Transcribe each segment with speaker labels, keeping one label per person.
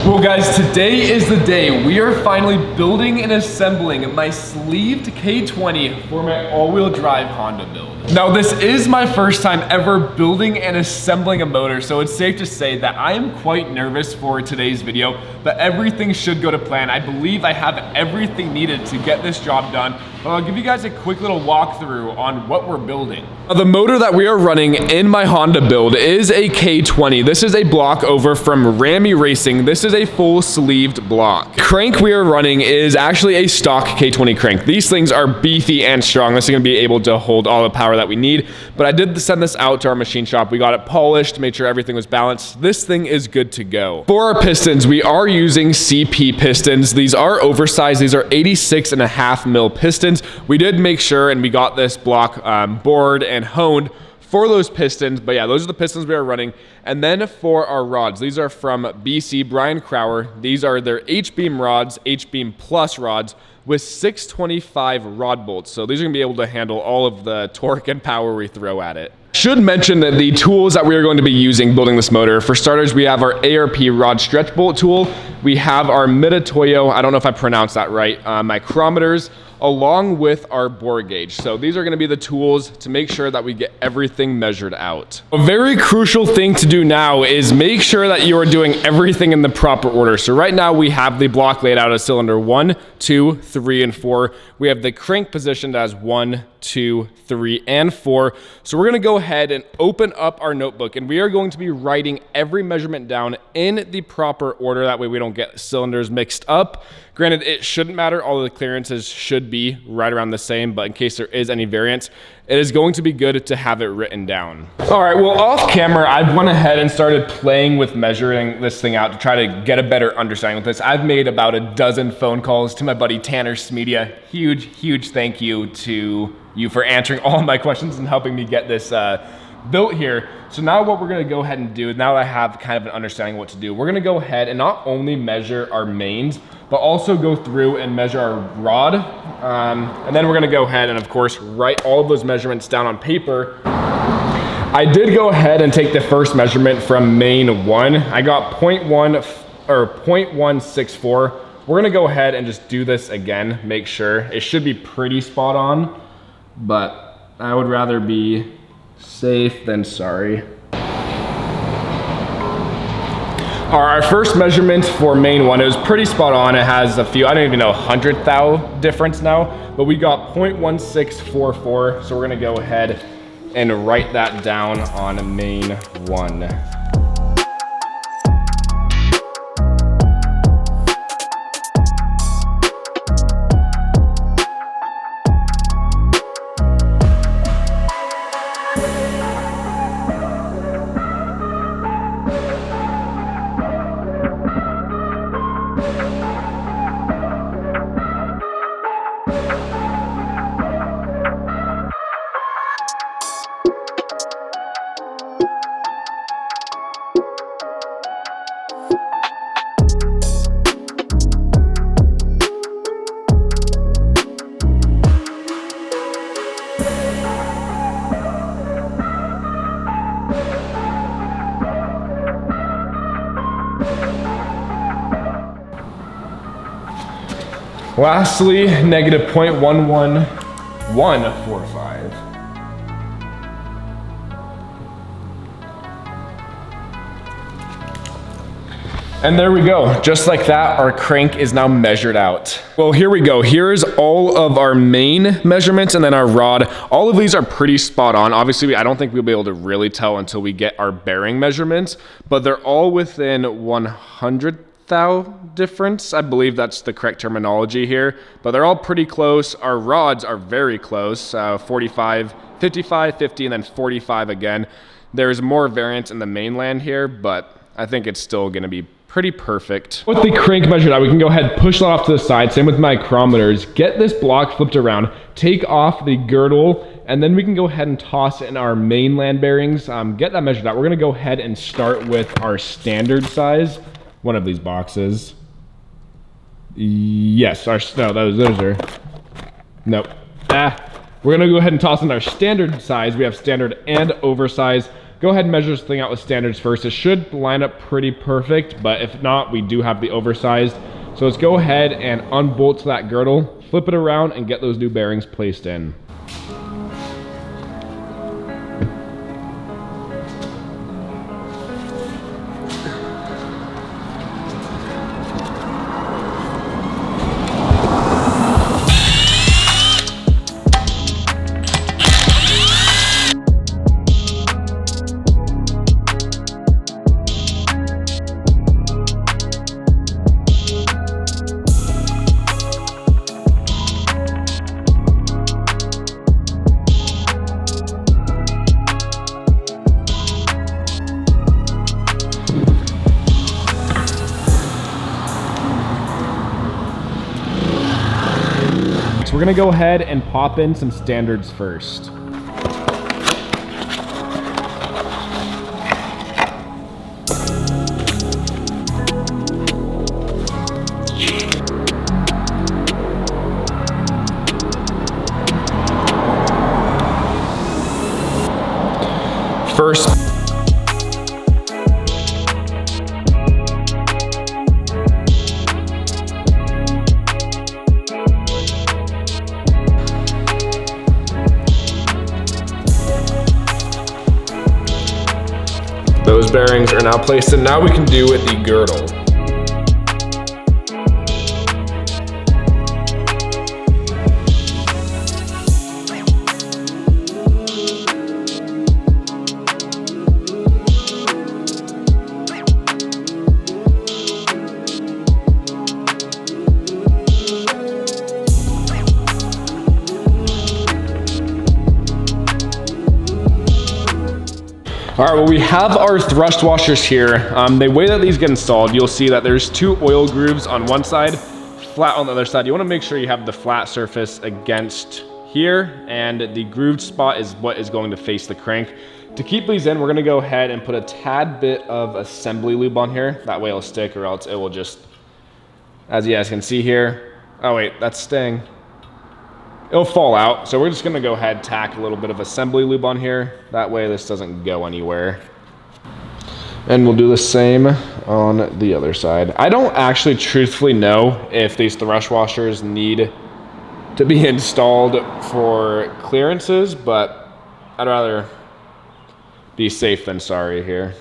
Speaker 1: Well guys, today is the day. We are finally building and assembling my sleeved K20 for my all-wheel drive Honda build. Now this is my first time ever building and assembling a motor, so it's safe to say that I am quite nervous for today's video, but everything should go to plan. I believe I have everything needed to get this job done, but I'll give you guys a quick little walkthrough on what we're building. Now, the motor that we are running in my Honda build is a K20. This is a block over from Remmy Racing. This is a full sleeved block. Crank we are running is actually a stock K20 crank. These things are beefy and strong. This is gonna be able to hold all the power that we need, but I did send this out to our machine shop. We got it polished, made sure everything was balanced. This thing is good to go. For our pistons, we are using CP pistons. These are oversized. These are 86.5 mil pistons. We did make sure, and we got this block bored and honed for those pistons, but yeah, those are the pistons we are running. And then for our rods, these are from BC, Brian Crower. These are their H-beam rods, H-beam plus rods with 625 rod bolts. So these are gonna be able to handle all of the torque and power we throw at it. Should mention that the tools that we are going to be using building this motor, for starters, we have our ARP rod stretch bolt tool. We have our Midatoyo, I don't know if I pronounced that right, micrometers, along with our bore gauge. So these are gonna be the tools to make sure that we get everything measured out. A very crucial thing to do now is make sure that you are doing everything in the proper order. So right now we have the block laid out as cylinder 1, 2, 3, and 4. We have the crank positioned as 1, 2, 3, and 4. So we're gonna go ahead and open up our notebook, and we are going to be writing every measurement down in the proper order. That way we don't get cylinders mixed up. Granted, it shouldn't matter. All of the clearances should be right around the same, but in case there is any variance, it is going to be good to have it written down. All right, well, off camera, I went ahead and started playing with measuring this thing out to try to get a better understanding with this. I've made about a dozen phone calls to my buddy Tanner Smedia. Huge thank you to you for answering all my questions and helping me get this built here. So now what we're gonna go ahead and do, now that I have kind of an understanding of what to do, we're gonna go ahead and not only measure our mains, but also go through and measure our rod. And then we're gonna go ahead and of course, write all of those measurements down on paper. I did go ahead and take the first measurement from main 1. I got 0.1 or 0.164. We're gonna go ahead and just do this again, make sure. It should be pretty spot on, but I would rather be safe than sorry. Our first measurement for main 1, it was pretty spot on. It has a few, I don't even know, 100 thou difference now, but we got 0.1644. So we're gonna go ahead and write that down on main 1. Lastly, negative 0.11145. And there we go. Just like that, our crank is now measured out. Well, here we go. Here's all of our main measurements and then our rod. All of these are pretty spot on. Obviously, I don't think we'll be able to really tell until we get our bearing measurements, but they're all within 100 thou difference. I believe that's the correct terminology here, but they're all pretty close. Our rods are very close, 45, 55, 50, and then 45 again. There's more variance in the mainland here, but I think it's still gonna be pretty perfect. With the crank measured out, we can go ahead and push that off to the side. Same with micrometers. Get this block flipped around, take off the girdle, and then we can go ahead and toss in our mainland bearings. Get that measured out. We're gonna go ahead and start with our standard size. One of these boxes. Yes, no, those are, nope. We're gonna go ahead and toss in our standard size. We have standard and oversized. go ahead and measure this thing out with standards first. It should line up pretty perfect, but if not, we do have the oversized. So let's go ahead and unbolt that girdle, flip it around, and get those new bearings placed in. So we're gonna go ahead and pop in some standards first. First, those bearings are now placed in. Now we can do with the girdle. All right, well, we have our thrust washers here. The way that these get installed, you'll see that there's 2 oil grooves on one side, flat on the other side. You wanna make sure you have the flat surface against here, and the grooved spot is what is going to face the crank. To keep these in, we're gonna go ahead and put a tad bit of assembly lube on here. That way it'll stick, or else it will just, as you guys can see here. Oh wait, that's staying. It'll fall out. So we're just gonna go ahead and tack a little bit of assembly lube on here. That way this doesn't go anywhere. And we'll do the same on the other side. I don't actually truthfully know if these thrust washers need to be installed for clearances, but I'd rather be safe than sorry here.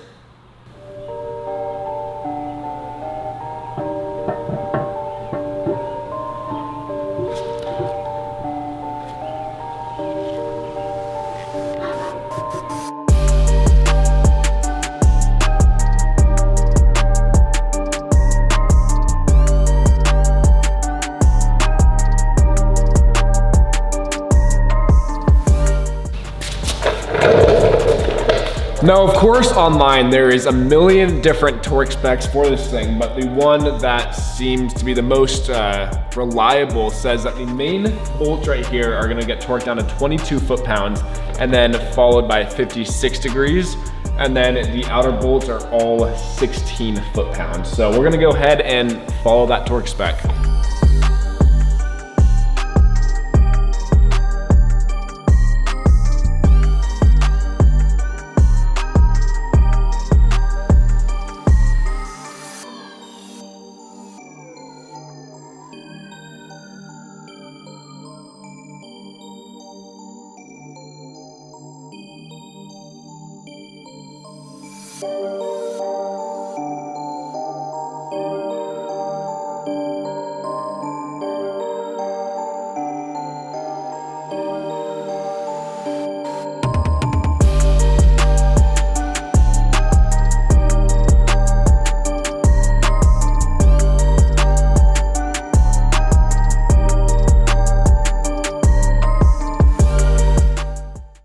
Speaker 1: Now, of course, online there is a million different torque specs for this thing, but the one that seems to be the most reliable says that the main bolts right here are gonna get torqued down to 22 foot-pounds and then followed by 56 degrees. And then the outer bolts are all 16 foot-pounds. So we're gonna go ahead and follow that torque spec.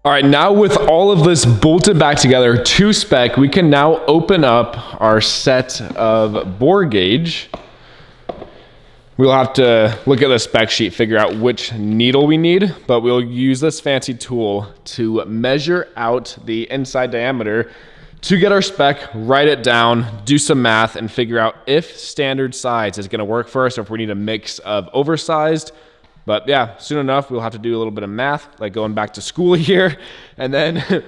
Speaker 1: All right, now with all of this bolted back together to spec, we can now open up our set of bore gauge. We'll have to look at the spec sheet, figure out which needle we need, but we'll use this fancy tool to measure out the inside diameter to get our spec, write it down, do some math, and figure out if standard size is gonna work for us or if we need a mix of oversized. But yeah, soon enough, we'll have to do a little bit of math, like going back to school here, and then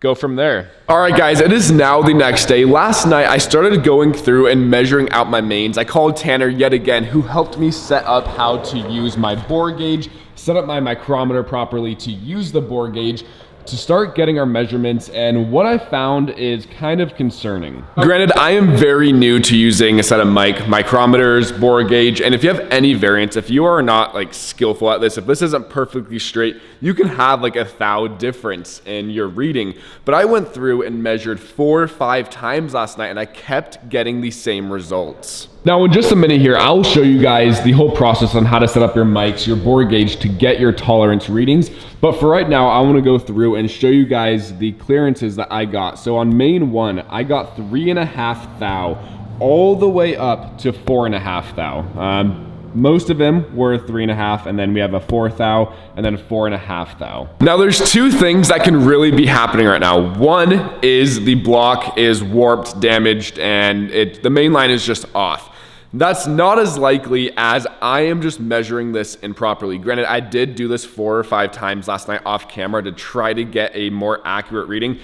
Speaker 1: go from there. All right, guys, it is now the next day. Last night, I started going through and measuring out my mains. I called Tanner yet again, who helped me set up how to use my bore gauge, set up my micrometer properly to use the bore gauge, to start getting our measurements, and what I found is kind of concerning. Granted, I am very new to using a set of micrometers, bore gauge, and if you have any variance, if you are not like skillful at this, if this isn't perfectly straight, you can have like a thou difference in your reading. But I went through and measured 4 or 5 times last night, and I kept getting the same results. Now, in just a minute here, I'll show you guys the whole process on how to set up your mics, your bore gauge to get your tolerance readings. But for right now, I want to go through and show you guys the clearances that I got. So on main 1, I got 3.5 thou all the way up to 4.5 thou. Most of them were 3.5, and then we have a 4 thou and then a 4.5 thou. Now there's 2 things that can really be happening right now. One is the block is warped, damaged, and the main line is just off. That's not as likely as I am just measuring this improperly. Granted, I did do this 4 or 5 times last night off camera to try to get a more accurate reading.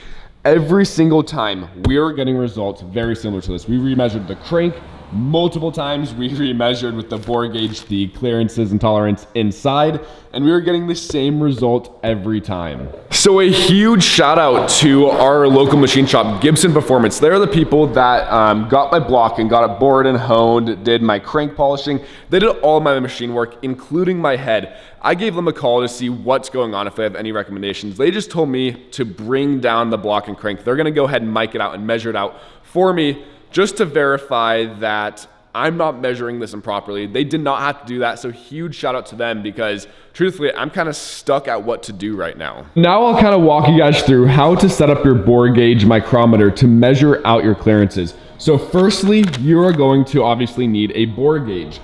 Speaker 1: Every single time, we are getting results very similar to this. We remeasured the crank multiple times. We remeasured with the bore gauge the clearances and tolerance inside, and we were getting the same result every time. So a huge shout out to our local machine shop, Gibson Performance. They're the people that got my block and got it bored and honed, did my crank polishing. They did all my machine work, including my head. I gave them a call to see what's going on, if they have any recommendations. They just told me to bring down the block and crank. They're gonna go ahead and mic it out and measure it out for me, just to verify that I'm not measuring this improperly. They did not have to do that, so huge shout out to them, because truthfully, I'm kind of stuck at what to do right now. Now I'll kind of walk you guys through how to set up your bore gauge micrometer to measure out your clearances. So firstly, you are going to obviously need a bore gauge.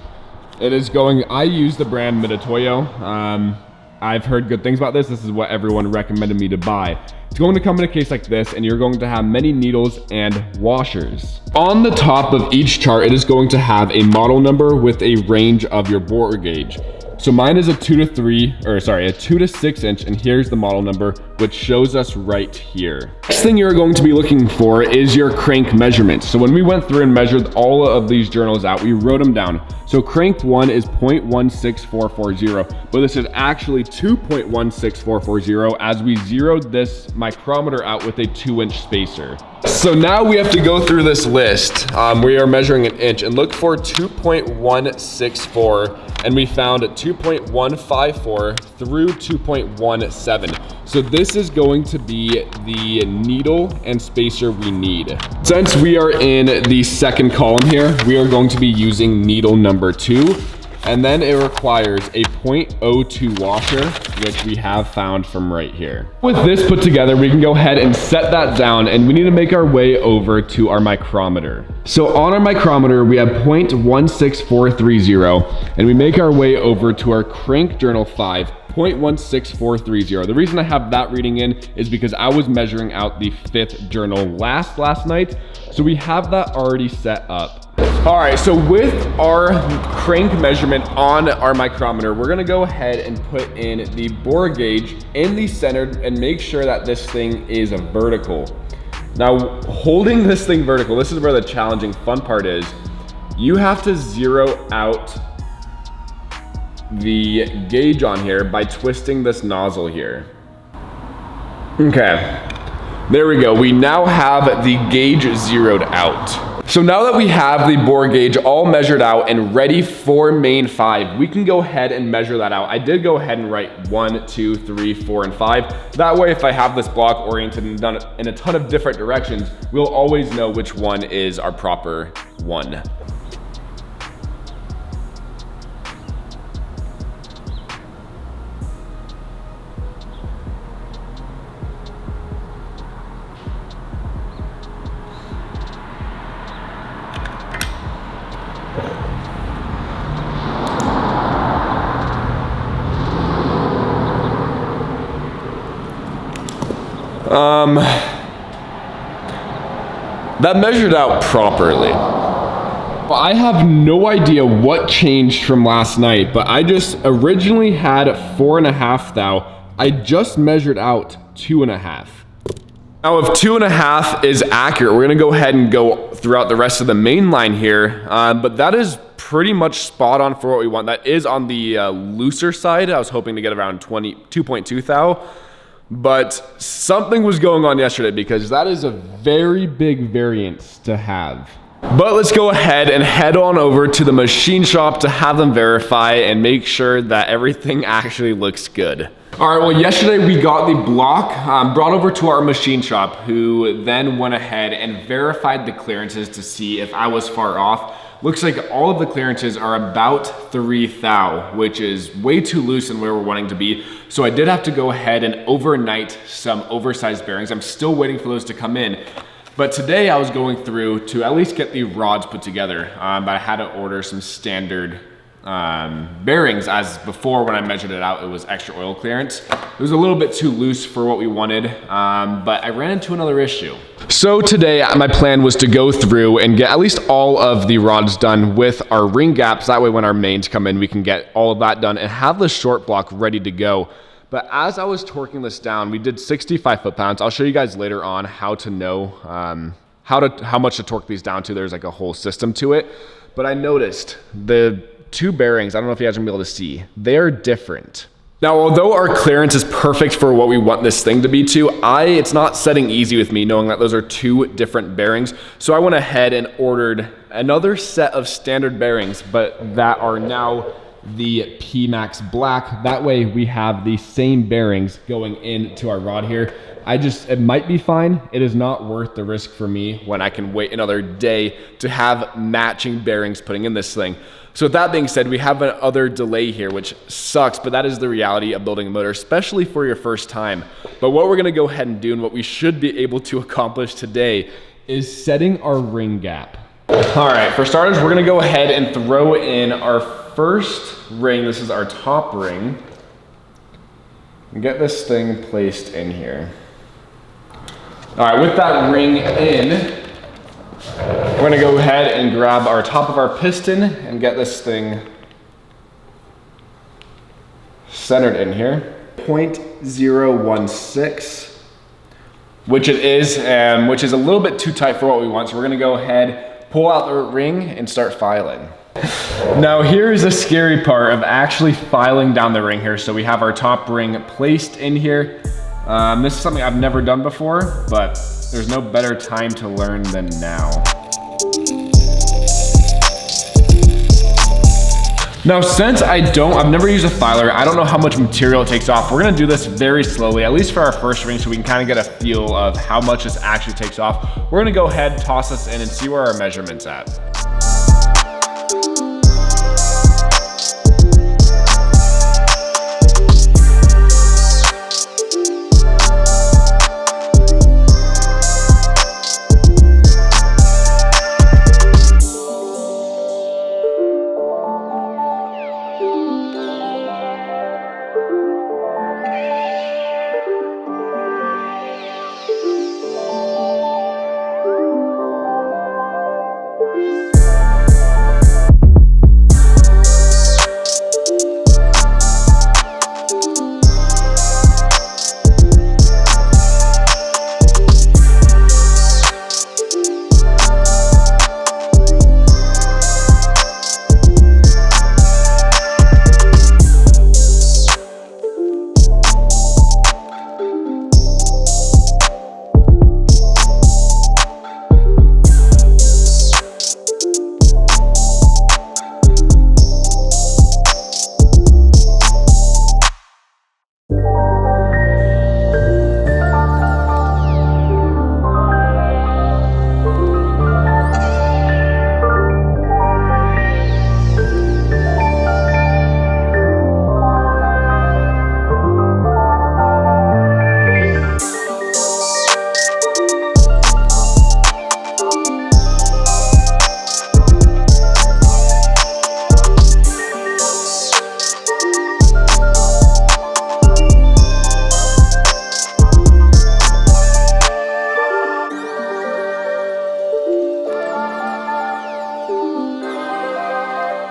Speaker 1: I use the brand Midatoyo. I've heard good things about this. This is what everyone recommended me to buy. It's going to come in a case like this, and you're going to have many needles and washers. On the top of each chart, it is going to have a model number with a range of your bore gauge. So mine is a 2 to 6 inch, and here's the model number, which shows us right here. Next thing you're going to be looking for is your crank measurements. So when we went through and measured all of these journals out, we wrote them down. So crank 1 is 0.16440, but this is actually 2.16440 as we zeroed this micrometer out with a 2-inch spacer. So now we have to go through this list. We are measuring an inch and look for 2.164, and we found 2.154 through 2.17. So this is going to be the needle and spacer we need. Since we are in the second column here, we are going to be using needle number 2. And then it requires a 0.02 washer, which we have found from right here. With this put together, we can go ahead and set that down, and we need to make our way over to our micrometer. So on our micrometer, we have 0.16430, and we make our way over to our crank journal 5, 0.16430. The reason I have that reading in is because I was measuring out the 5th journal last night, so we have that already set up. All right, so with our crank measurement on our micrometer, we're gonna go ahead and put in the bore gauge in the center and make sure that this thing is vertical. Now, holding this thing vertical, this is where the challenging fun part is. You have to zero out the gauge on here by twisting this nozzle here. Okay, there we go. We now have the gauge zeroed out. So now that we have the bore gauge all measured out and ready for main 5, we can go ahead and measure that out. I did go ahead and write 1, 2, 3, 4, and 5. That way, if I have this block oriented and done in a ton of different directions, we'll always know which one is our proper one. That measured out properly. I have no idea what changed from last night, but I just originally had 4.5 thou. I just measured out 2.5. Now, if 2.5 is accurate, we're gonna go ahead and go throughout the rest of the main line here, but that is pretty much spot on for what we want. That is on the looser side. I was hoping to get around 2.2 thou, but something was going on yesterday because that is a very big variance to have. But let's go ahead and head on over to the machine shop to have them verify and make sure that everything actually looks good. All right, well, yesterday we got the block brought over to our machine shop, who then went ahead and verified the clearances to see if I was far off. Looks like all of the clearances are about 3 thou, which is way too loose than where we're wanting to be. So I did have to go ahead and overnight some oversized bearings. I'm still waiting for those to come in. But today I was going through to at least get the rods put together, but I had to order some standard bearings, as before when I measured it out, it was extra oil clearance. It was a little bit too loose for what we wanted, but I ran into another issue. So today my plan was to go through and get at least all of the rods done with our ring gaps. That way when our mains come in, we can get all of that done and have the short block ready to go. But as I was torquing this down, we did 65 foot-pounds. I'll show you guys later on how to know how much to torque these down to. There's like a whole system to it. But I noticed the two bearings, I don't know if you guys are gonna be able to see, they're different. Now, although our clearance is perfect for what we want this thing to be to, it's not setting easy with me knowing that those are two different bearings. So I went ahead and ordered another set of standard bearings, but that are now the P-Max Black. That way we have the same bearings going into our rod here. It might be fine. It is not worth the risk for me when I can wait another day to have matching bearings putting in this thing. So with that being said, we have another delay here, which sucks, but that is the reality of building a motor, especially for your first time. But what we're gonna go ahead and do, and what we should be able to accomplish today, is setting our ring gap. All right, for starters, we're gonna go ahead and throw in our first ring. This is our top ring. And get this thing placed in here. All right, with that ring in, we're gonna go ahead and grab our top of our piston and get this thing centered in here. 0.016, which it is, which is a little bit too tight for what we want. So we're gonna go ahead, pull out the ring and start filing. Now here's the scary part of actually filing down the ring here. So we have our top ring placed in here. This is something I've never done before, but there's no better time to learn than now. Now, since I've never used a filer, I don't know how much material it takes off. We're gonna do this very slowly, at least for our first ring, so we can kind of get a feel of how much this actually takes off. We're gonna go ahead, toss this in and see where our measurement's at.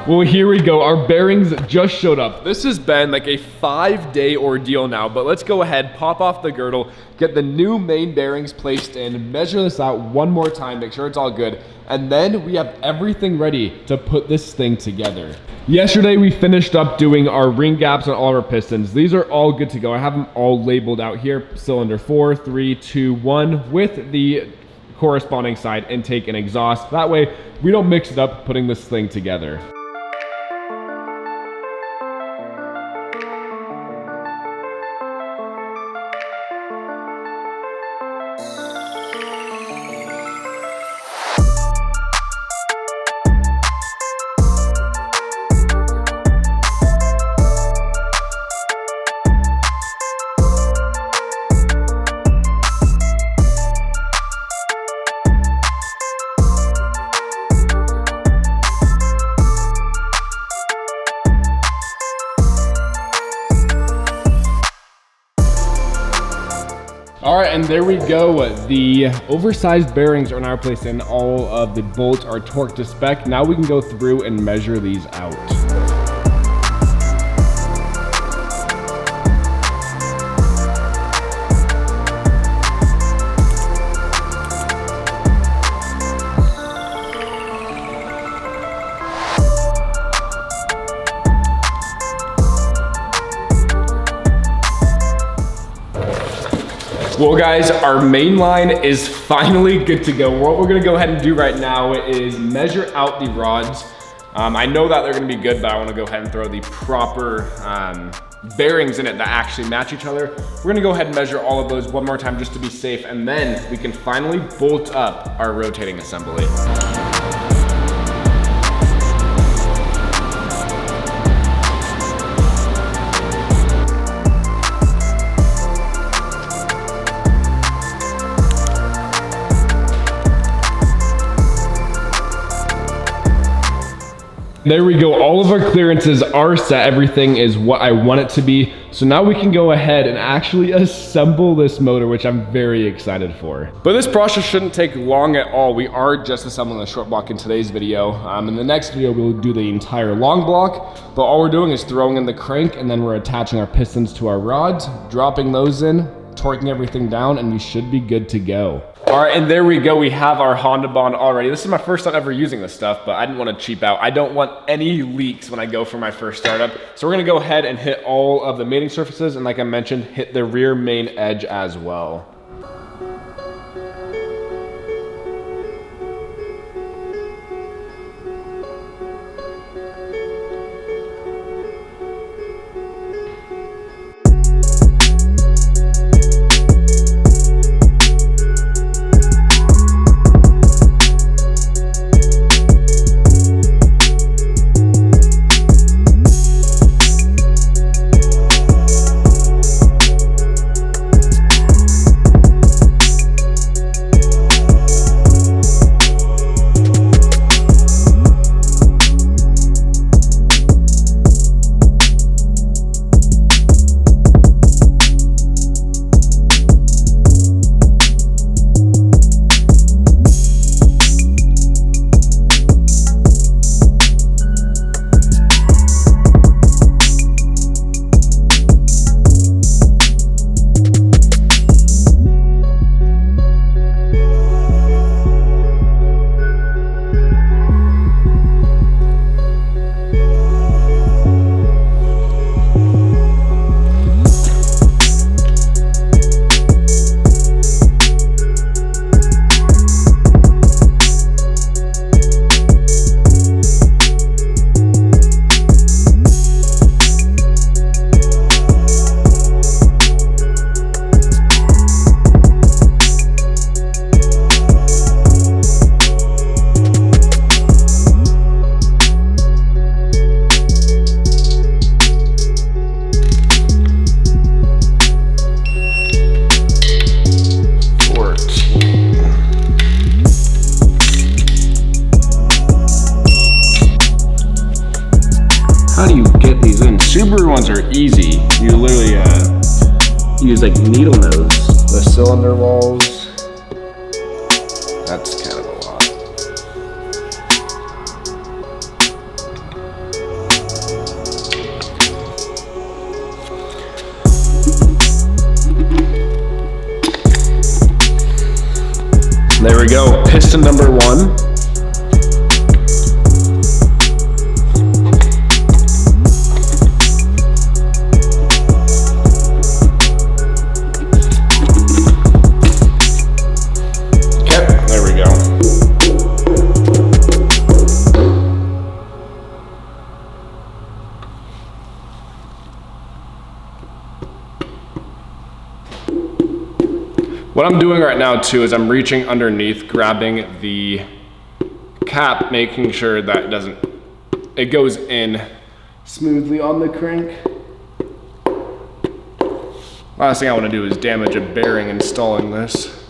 Speaker 1: Well, here we go. Our bearings just showed up. This has been like a 5-day ordeal now, but let's go ahead, pop off the girdle, get the new main bearings placed in, measure this out one more time, make sure it's all good, and then we have everything ready to put this thing together. Yesterday, we finished up doing our ring gaps on all of our pistons. These are all good to go. I have them all labeled out here. Cylinder 4, 3, 2, 1 with the corresponding side intake and exhaust. That way, we don't mix it up putting this thing together. All right, and there we go. The oversized bearings are now placed in. All of the bolts are torqued to spec. Now we can go through and measure these out. Well guys, our main line is finally good to go. What we're gonna go ahead and do right now is measure out the rods. I know that they're gonna be good, but I wanna go ahead and throw the proper bearings in it that actually match each other. We're gonna go ahead and measure all of those one more time just to be safe, and then we can finally bolt up our rotating assembly. There we go, all of our clearances are set. Everything is what I want it to be. So now we can go ahead and actually assemble this motor, which I'm very excited for. But this process shouldn't take long at all. We are just assembling the short block in today's video. In the next video, we'll do the entire long block, but all we're doing is throwing in the crank, and then we're attaching our pistons to our rods, dropping those in, torquing everything down, and we should be good to go. All right, and there we go. We have our Honda bond already. This is my first time ever using this stuff, but I didn't want to cheap out. I don't want any leaks when I go for my first startup. So we're gonna go ahead and hit all of the mating surfaces, and like I mentioned, hit the rear main edge as well. Subaru ones are easy. You literally use like needle nose. The cylinder walls, that's kind of a lot. There we go, piston number 1. What I'm doing right now too is I'm reaching underneath, grabbing the cap, making sure that it goes in smoothly on the crank. Last thing I want to do is damage a bearing installing this,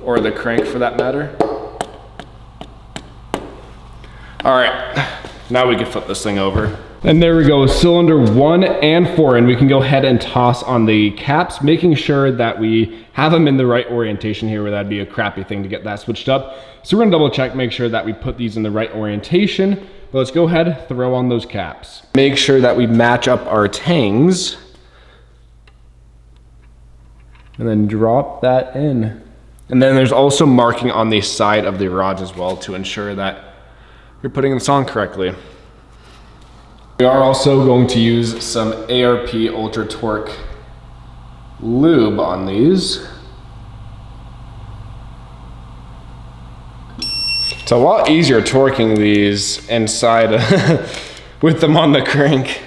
Speaker 1: or the crank for that matter. All right, now we can flip this thing over. And there we go, cylinder 1 and 4, and we can go ahead and toss on the caps, making sure that we have them in the right orientation here, where that'd be a crappy thing to get that switched up. So we're gonna double check, make sure that we put these in the right orientation. But let's go ahead, throw on those caps. Make sure that we match up our tangs. And then drop that in. And then there's also marking on the side of the rods as well to ensure that you're putting this on correctly. We are also going to use some ARP Ultra Torque lube on these. It's a lot easier torquing these inside with them on the crank.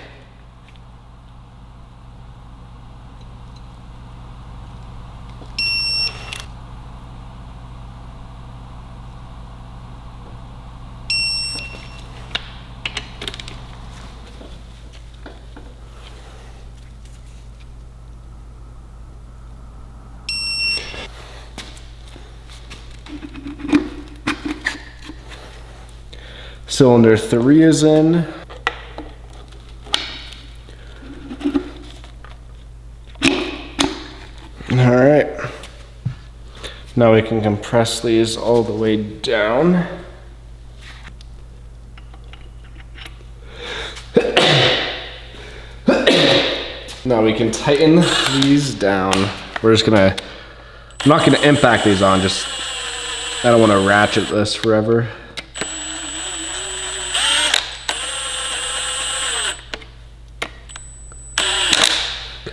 Speaker 1: Cylinder 3 is in. All right. Now we can compress these all the way down. Now we can tighten these down. I'm not gonna impact these on, I don't wanna ratchet this forever.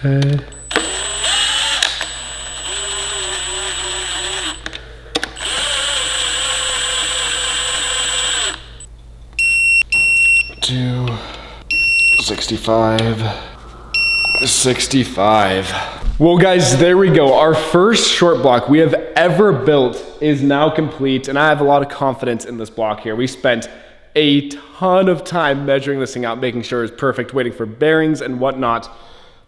Speaker 1: Okay. To 65. Well guys, there we go. Our first short block we have ever built is now complete, and I have a lot of confidence in this block here. We spent a ton of time measuring this thing out, making sure it's perfect, waiting for bearings and whatnot.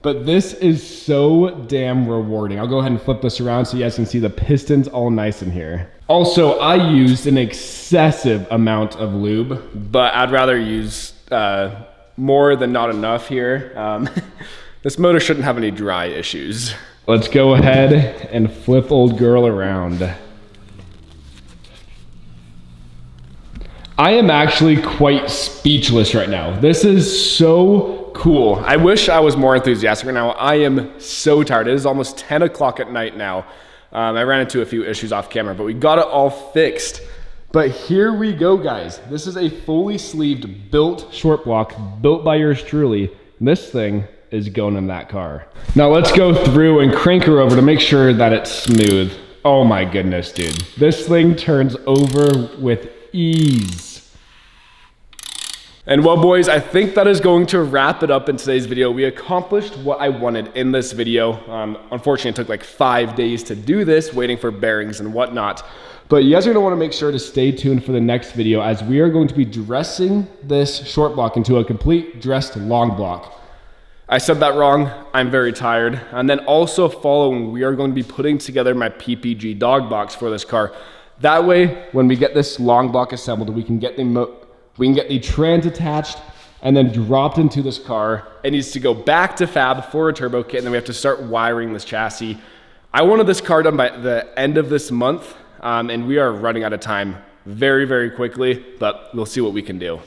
Speaker 1: But this is so damn rewarding. I'll go ahead and flip this around so you guys can see the pistons all nice in here. Also, I used an excessive amount of lube, but I'd rather use more than not enough here. This motor shouldn't have any dry issues. Let's go ahead and flip old girl around. I am actually quite speechless right now. This is so cool. I wish I was more enthusiastic right now. I am so tired. It is almost 10 o'clock at night now. I ran into a few issues off camera, but we got it all fixed. But here we go, guys. This is a fully sleeved, built short block, built by yours truly. This thing is going in that car. Now let's go through and crank her over to make sure that it's smooth. Oh my goodness, dude. This thing turns over with ease. And well, boys, I think that is going to wrap it up in today's video. We accomplished what I wanted in this video. Unfortunately, it took like 5 days to do this, waiting for bearings and whatnot. But you guys are gonna wanna make sure to stay tuned for the next video, as we are going to be dressing this short block into a complete dressed long block. I said that wrong, I'm very tired. And then also following, we are going to be putting together my PPG dog box for this car. That way, when we get this long block assembled, we can get the trans attached and then dropped into this car. It needs to go back to fab for a turbo kit, and then we have to start wiring this chassis. I wanted this car done by the end of this month, and we are running out of time very, very quickly, but we'll see what we can do.